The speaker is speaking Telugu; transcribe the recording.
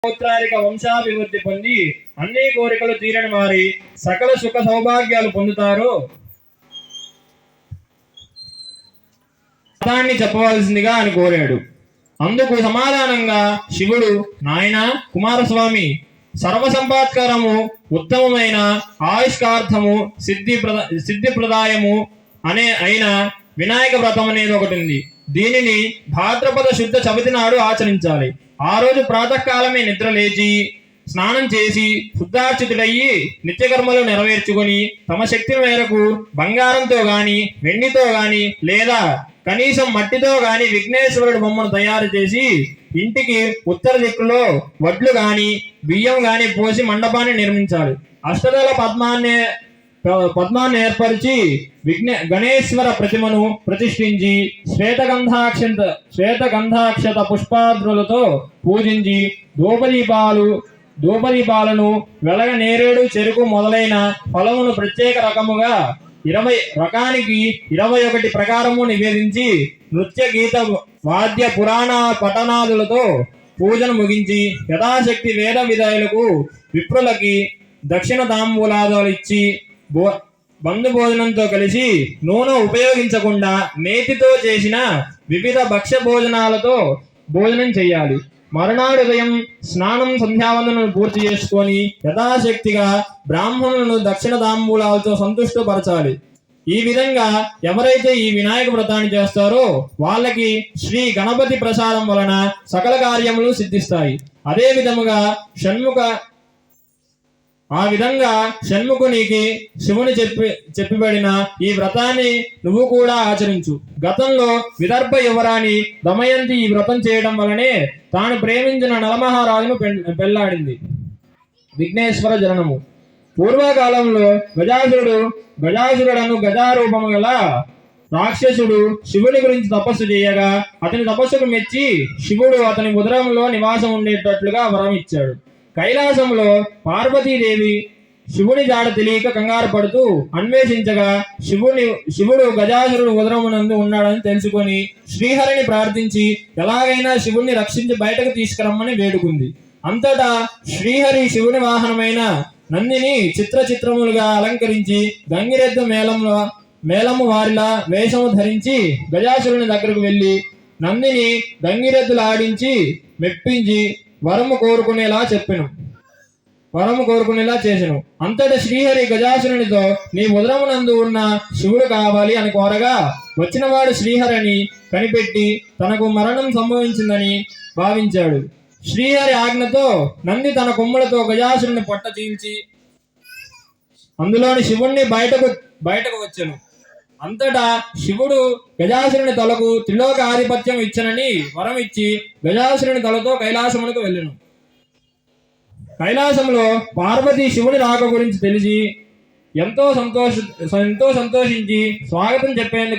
పౌత్రాలిక వంశాభివృద్ధి పొంది అన్ని కోరికలు తీరని వారి సకల సుఖ సౌభాగ్యాలు పొందుతారో దాన్ని చెప్పవలసిందిగా అని కోరాడు. అందుకు సమాధానంగా శివుడు, నాయన కుమారస్వామి, సర్వసంపాత్కరము ఉత్తమమైన ఆయుష్కార్థము సిద్ధిప్రదాయము అయిన వినాయక వ్రతం అనేది ఒకటి ఉంది. దీనిని భాద్రపద శుద్ధ చవితి నాడు ఆచరించాలి. ఆ రోజు ప్రాతకాలమే నిద్ర లేచి స్నానం చేసి శుద్ధార్చితుడయ్యి నిత్యకర్మలు నెరవేర్చుకొని తమ శక్తి మేరకు బంగారంతో గాని వెండితో గాని లేదా కనీసం మట్టితో గాని విఘ్నేశ్వరుడు బొమ్మను తయారు చేసి ఇంటికి ఉత్తర దిక్కులో వడ్లు గాని బియ్యం గాని పోసి మండపాన్ని నిర్మించాలి. అష్టదళ పద్మాన్ని ఏర్పరిచి గణేశ్వర ప్రతిమను ప్రతిష్ఠించి శ్వేతగంధాక్షత పుష్పాద్రులతో పూజించి ధూపదీపాలను వెలగ నేరేడు చెరుకు మొదలైన ఫలమును ప్రత్యేక రకముగా 21 ప్రకారము నివేదించి నృత్య గీత వాద్య పురాణ పఠనాదులతో పూజను ముగించి యథాశక్తి వేద విధాయులకు విప్రులకి దక్షిణ తాంబూలాదులు ఇచ్చి బంధు భోజనంతో కలిసి నూనె ఉపయోగించకుండా నేతితో చేసిన వివిధ భక్ష్య భోజనాలతో భోజనం చేయాలి. మరునాడు ఉదయం స్నానం సంధ్యావందనను పూర్తి చేసుకొని యథాశక్తిగా బ్రాహ్మణులను దక్షిణ తాంబూలాలతో సంతుష్టపరచాలి. ఈ విధంగా ఎవరైతే ఈ వినాయక వ్రతాన్ని చేస్తారో వాళ్ళకి శ్రీ గణపతి ప్రసాదం వలన సకల కార్యములు సిద్ధిస్తాయి. అదే విధముగా షణ్ముఖునికి శివుని చెప్పబడిన ఈ వ్రతాన్ని నువ్వు కూడా ఆచరించు. గతంలో విదర్భ యువరాణి దమయంతి ఈ వ్రతం చేయడం వలనే తాను ప్రేమించిన నలమహారాజును పెళ్లాడింది. విఘ్నేశ్వర జననము. పూర్వకాలంలో గజాసురుడను గజారూపము గల రాక్షసుడు శివుని గురించి తపస్సు చేయగా అతని తపస్సుకు మెచ్చి శివుడు అతని ఉదరంలో నివాసం ఉండేటట్లుగా వరం ఇచ్చాడు. కైలాసంలో పార్వతీదేవి శివుని జాడ తెలియక కంగారు పడుతూ అన్వేషించగా శివుడు గజాసురుడు ఉదరమునందు ఉన్నాడని తెలుసుకొని శ్రీహరిని ప్రార్థించి ఎలాగైనా శివుణ్ణి రక్షించి బయటకు తీసుకురమ్మని వేడుకుంది. అంతటా శ్రీహరి శివుని వాహనమైన నందిని చిత్రములుగా అలంకరించి గంగిరెద్దు మేళము వారిలా వేషము ధరించి గజాసురుని దగ్గరకు వెళ్లి నందిని గంగిరెద్దులు ఆడించి మెప్పించి వరము కోరుకునేలా చేసెను. అంతటా శ్రీహరి గజాసురునితో నీ ఉదరమునందు ఉన్న శివుడు కావాలి అని కోరగా వచ్చినవాడు శ్రీహరిని కనిపెట్టి తనకు మరణం సంభవించిందని భావించాడు. శ్రీహరి ఆజ్ఞతో నంది తన కొమ్ములతో గజాసురుని పొట్ట చీల్చి అందులోని శివుణ్ణి బయటకు వచ్చెను. అంతటా శివుడు గజాసురుని తలకు త్రిలోక ఆధిపత్యం ఇచ్చనని వరం ఇచ్చి గజాసురుని తలతో కైలాసమునకు వెళ్ళెను. కైలాసంలో పార్వతి శివుని రాక గురించి తెలిసి ఎంతో సంతోషించి స్వాగతం చెప్పేందుకు